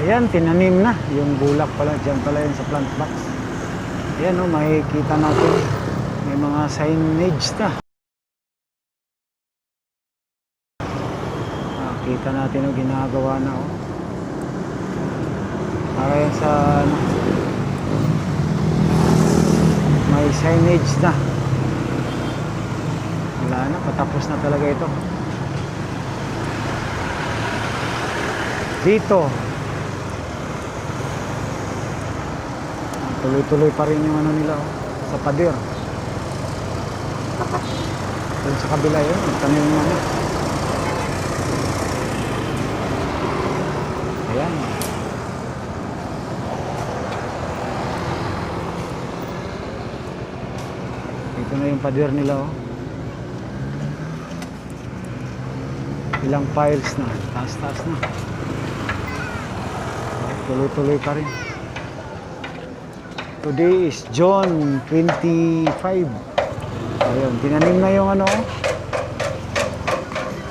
Ayan, tinanim na. Yung bulak pala, dyan pala yun sa plant box. Ayan o, makikita natin. May mga signage na. Makikita natin o, ginagawa na o. Para yan sa ano, may signage na. Wala na, patapos na talaga ito. Dito tuloy-tuloy pa rin yung ano nila oh, sa pader. Doon sa kabila yun, tanim mo na. Ayan. Ito na yung pader nila oh. Ilang piles na, taas-taas na. Tuloy-tuloy pa rin. Today is June 25. Ayun, tinanim na yung ano.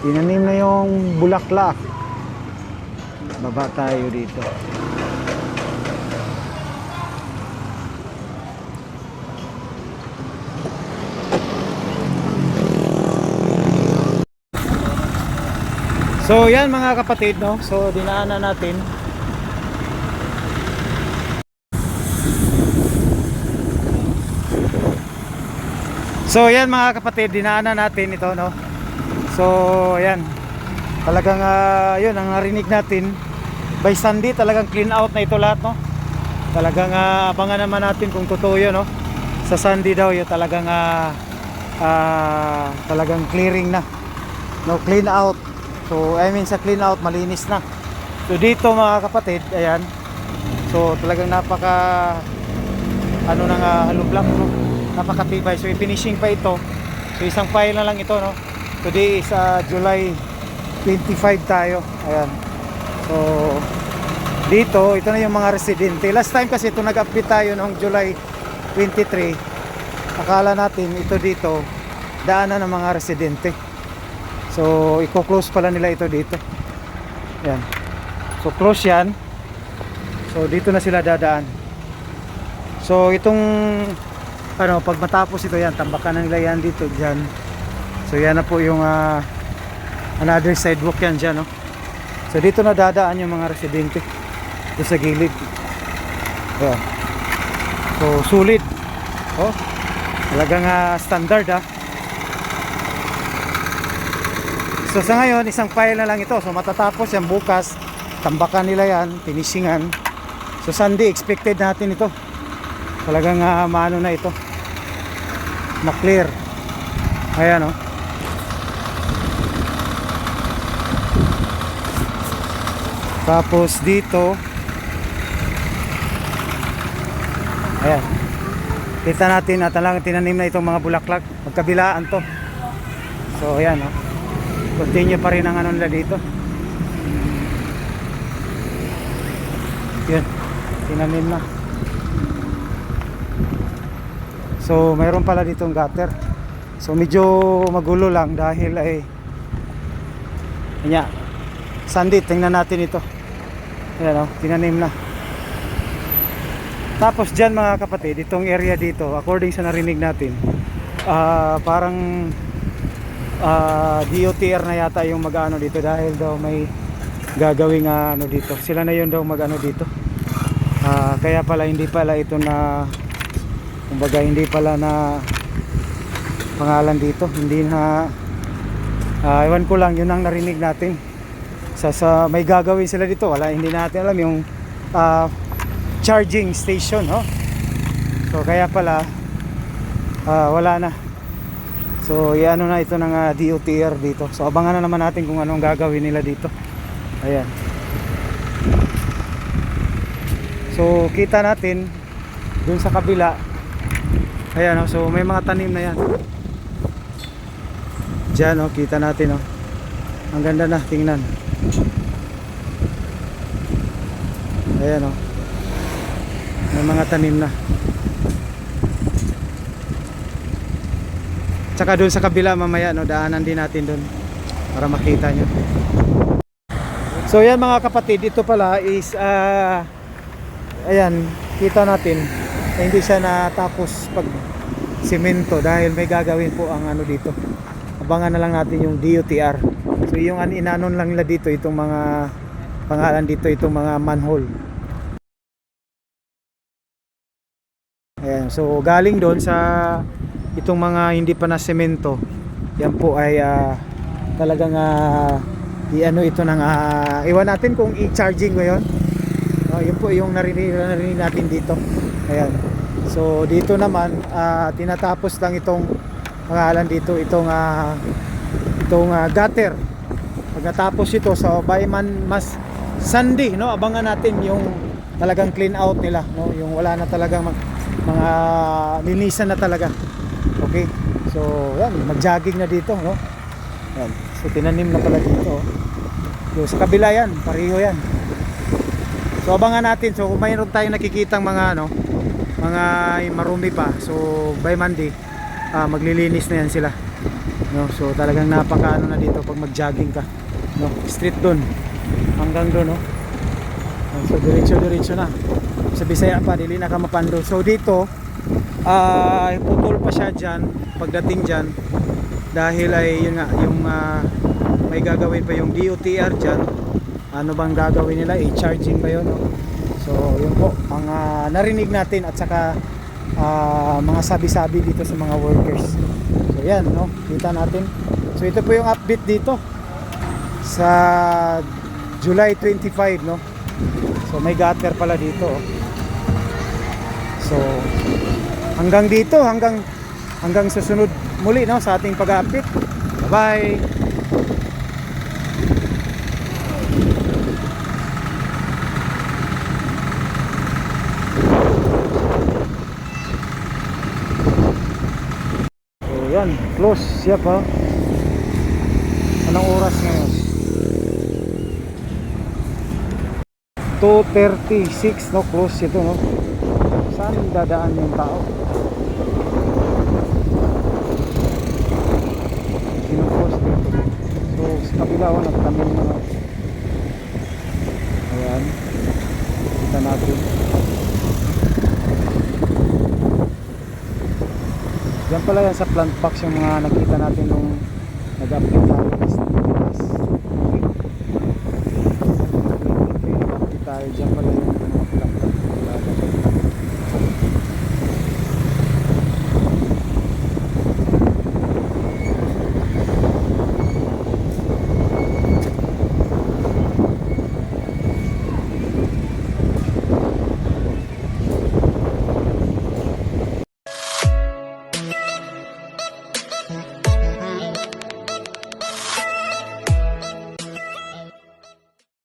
Tinanim na yung bulaklak. Baba tayo dito. So yan mga kapatid no. So dinaanan natin. So yan mga kapatid, dinaanan natin ito no. So yan. Talagang yun ang narinig natin. By Sunday talagang clean out na ito lahat no. Talagang abangan naman natin kung totoo yun no. Sa Sunday daw yun talagang talagang clearing na. No, clean out. So I mean sa clean out malinis na. So dito mga kapatid, ayan. So talagang napaka ano nang halublock no. Napakatibay. So i-finishing pa ito. So isang file na lang ito no. Today is July 25 tayo. Ayan. So dito, ito na yung mga residente. Last time kasi ito nag-update tayo noong July 23. Akala natin ito dito daanan ng mga residente. So i-close pala nila ito dito. Ayan. So close yan. So dito na sila dadaan. So itong ano, pag matapos ito yan, tambakan na nila yan dito, dyan. So yan na po yung another sidewalk yan dyan, no? So dito na dadaan yung mga residente dito sa gilid. Ayan. So sulit. Oh, talagang standard So sa ngayon, isang file na lang ito. So matatapos yan bukas, tambakan nila yan, finishingan. So Sunday, expected natin ito. Talagang maano na ito, ma-clear. Ayan o. Tapos dito, ayan, kita natin na talagang tinanim na itong mga bulaklak. Magkabilaan to. So ayan o, continue pa rin ang ano nila dito. Yan, tinanim na. So mayroon pala ditong gutter. So medyo magulo lang dahil ay kanya Sunday, tingnan natin ito. Ayan o, tinanim na. Tapos dyan mga kapatid, itong area dito, according sa narinig natin, parang DOTR na yata yung mag-ano dito dahil daw may gagawing ano dito. Sila na yun daw mag-ano dito. Kaya pala hindi pala ito na, kumbaga hindi pala na pangalan dito, hindi na ewan ko lang, yun ang narinig natin. Sa may gagawin sila dito, wala, hindi natin alam yung charging station, no? So kaya pala wala na. So iano na ito ng DOTR dito. So abangan na naman natin kung anong gagawin nila dito. Ayan. So kita natin dun sa kabila. Ayan, oh, so may mga tanim na yan. Diyan, oh, kita natin, oh. Ang ganda na, tingnan. Ayan, oh. May mga tanim na. Tsaka dun sa kabila mamaya, no, daanan din natin dun para makita nyo. So yan mga kapatid, ito pala is ayan, kita natin na hindi siya natapos pag simento dahil may gagawin po ang ano dito. Abangan na lang natin yung DOTR. So yung inanon lang nila dito, itong mga pangalan dito, itong mga manhole. Ayan, so galing doon sa itong mga hindi pa na semento. Yan po ay talagang i-ano ito ng iwan natin kung i-charging ngayon. Yun po yung narinig natin dito. Ayan. So dito naman tinatapos lang itong pangalan dito, itong gutter. Pag natapos ito sa Bayman Mas Sunday, no, abangan natin yung talagang clean out nila, no, yung wala na talagang mga linisan na talaga. Okay, so yan, mag-jogging na dito, no. Yan. So tinanim na pala dito. So sa kabila yan, pareho yan. So abangan natin. So kung mayroon tayong nakikitang mga ano, mga marumi pa, so by Monday maglilinis na yan sila, no. So talagang napaka ano na dito pag mag-jogging ka, no, street doon hanggang doon, no. So diretso na sa Bisaya pa, dili na ka mapando. So dito putol pa siya dyan pagdating dyan dahil ay yun nga yung may gagawin pa yung DOTR dyan. Ano bang gagawin nila, i-charging ba yun, no? So yun po ang narinig natin at saka mga sabi-sabi dito sa mga workers. So yan, no, kita natin. So ito po yung update dito sa July 25, no. So may gutter pala dito, oh. So hanggang dito, hanggang susunod muli, no, sa ating pag-update. Bye bye. Yan, close siya pa. Anong oras ngayon? 2:36, no, close ito, no. Saan dadaan yung tao? Sinupos dito. So sa kabila, oh, nagtamin na, no. Ayan, kita natin. Diyan pala yan sa plant box yung mga nakita natin nung nag-update tayo.